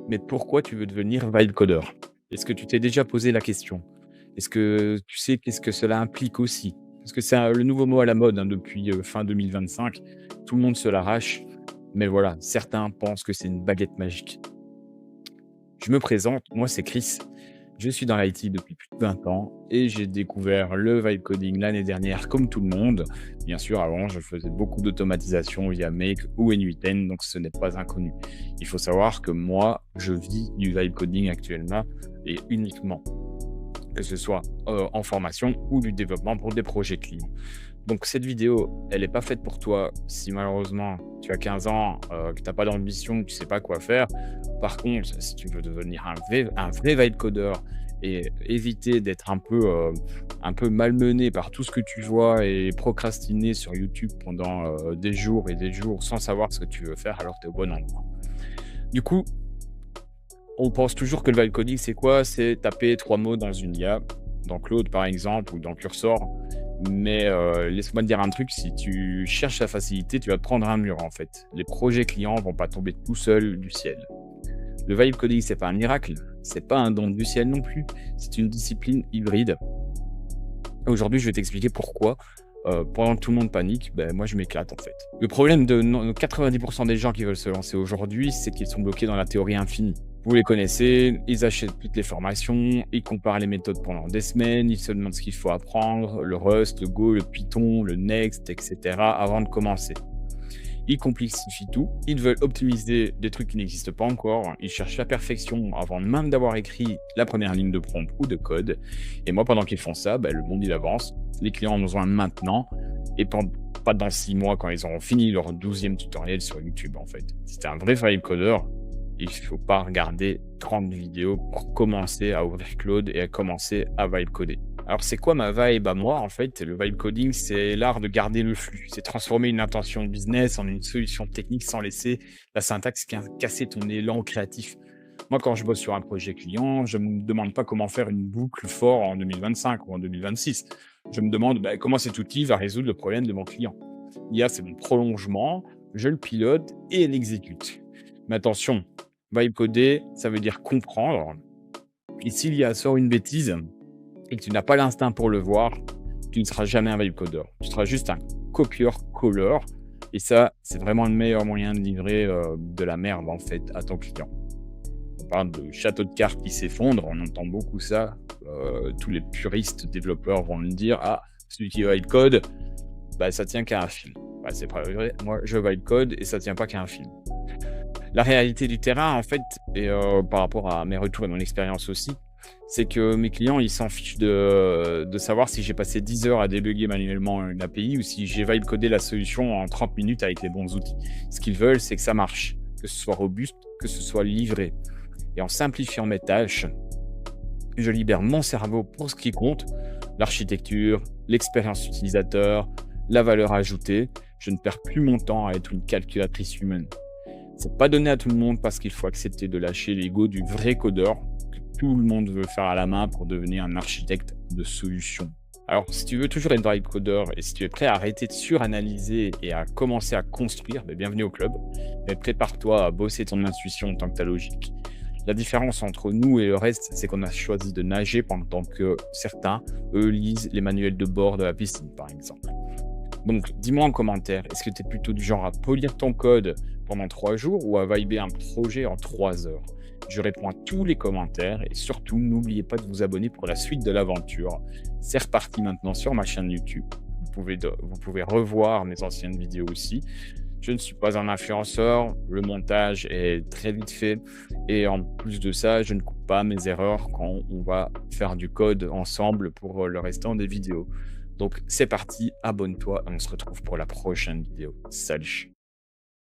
Mais pourquoi tu veux devenir vibe codeur? Est-ce que tu t'es déjà posé la question? Est-ce que tu sais qu'est-ce que cela implique aussi? Parce que c'est le nouveau mot à la mode, hein, depuis, fin 2025. Tout le monde se l'arrache, mais voilà, certains pensent que c'est une baguette magique. Je me présente, moi c'est Chris. Je suis dans l'IT depuis plus de 20 ans et j'ai découvert le vibe coding l'année dernière comme tout le monde. Bien sûr, avant, je faisais beaucoup d'automatisation via Make ou N8N, donc ce n'est pas inconnu. Il faut savoir que moi, je vis du vibe coding actuellement et uniquement, que ce soit en formation ou du développement pour des projets clients. Donc cette vidéo, elle est pas faite pour toi si malheureusement tu as 15 ans, que tu as pas d'ambition, que tu sais pas quoi faire. Par contre, si tu veux devenir un vrai vibe codeur et éviter d'être un peu malmené par tout ce que tu vois et procrastiner sur YouTube pendant, des jours et des jours sans savoir ce que tu veux faire, alors tu es au bon endroit. Du coup, on pense toujours que le vibe coding, c'est quoi? C'est taper 3 mots dans une IA, dans Claude par exemple ou dans Cursor. Mais laisse-moi te dire un truc, si tu cherches la facilité, tu vas te prendre un mur en fait. Les projets clients vont pas tomber tout seuls du ciel. Le vibe coding, c'est pas un miracle, c'est pas un don du ciel non plus, c'est une discipline hybride. Aujourd'hui, je vais t'expliquer pourquoi, pendant que tout le monde panique, moi je m'éclate en fait. Le problème de 90 des gens qui veulent se lancer aujourd'hui, c'est qu'ils sont bloqués dans la théorie infinie. Vous les connaissez, ils achètent toutes les formations, ils comparent les méthodes pendant des semaines, ils se demandent ce qu'il faut apprendre, le Rust, le Go, le Python, le Next, etc. avant de commencer. Ils complexifient tout, ils veulent optimiser des trucs qui n'existent pas encore, ils cherchent la perfection avant même d'avoir écrit la première ligne de prompt ou de code. Et moi, pendant qu'ils font ça, le monde il avance, les clients en ont besoin maintenant, et pas dans 6 mois quand ils auront fini leur 12e tutoriel sur YouTube en fait. Si t'es un vrai vibe codeur, il faut pas regarder 30 vidéos pour commencer à ouvrir Claude et à commencer à vibe coder. Alors, c'est quoi ma vibe à moi? En fait, le vibe coding, c'est l'art de garder le flux. C'est transformer une intention business en une solution technique sans laisser la syntaxe casser ton élan créatif. Moi, quand je bosse sur un projet client, je ne me demande pas comment faire une boucle fort en 2025 ou en 2026. Je me demande comment cet outil va résoudre le problème de mon client. L'IA, c'est mon prolongement, je le pilote et l'exécute. Mais attention, vibe coder, ça veut dire comprendre. Et si l'IA sort une bêtise, et que tu n'as pas l'instinct pour le voir, tu ne seras jamais un vibe codeur. Tu seras juste un copieur-colleur. Et ça, c'est vraiment le meilleur moyen de livrer de la merde, en fait, à ton client. On parle de château de cartes qui s'effondre, on entend beaucoup ça. Tous les puristes développeurs vont me dire: «Ah, celui qui vibe code, ça tient qu'à un film». C'est pas vrai. Moi, je vibe code et ça tient pas qu'à un film. La réalité du terrain, en fait, et par rapport à mes retours et mon expérience aussi, c'est que mes clients, ils s'en fichent de savoir si j'ai passé 10 heures à débugger manuellement une API ou si j'ai vibe codé la solution en 30 minutes avec les bons outils. Ce qu'ils veulent, c'est que ça marche, que ce soit robuste, que ce soit livré. Et en simplifiant mes tâches, je libère mon cerveau pour ce qui compte, l'architecture, l'expérience utilisateur, la valeur ajoutée. Je ne perds plus mon temps à être une calculatrice humaine. C'est pas donné à tout le monde parce qu'il faut accepter de lâcher l'ego du vrai codeur que tout le monde veut faire à la main pour devenir un architecte de solutions. Alors, si tu veux toujours être vibe codeur et si tu es prêt à arrêter de suranalyser et à commencer à construire, bienvenue au club. Mais prépare-toi à bosser ton intuition tant que ta logique. La différence entre nous et le reste, c'est qu'on a choisi de nager pendant que certains, eux, lisent les manuels de bord de la piscine, par exemple. Donc, dis-moi en commentaire, est-ce que tu es plutôt du genre à polir ton code pendant 3 jours ou à vibrer un projet en 3 heures? Je réponds à tous les commentaires et surtout, n'oubliez pas de vous abonner pour la suite de l'aventure. C'est reparti maintenant sur ma chaîne YouTube. Vous pouvez revoir mes anciennes vidéos aussi. Je ne suis pas un influenceur, le montage est très vite fait et en plus de ça, je ne coupe pas mes erreurs quand on va faire du code ensemble pour le restant des vidéos. Donc c'est parti, abonne-toi et on se retrouve pour la prochaine vidéo. Salut!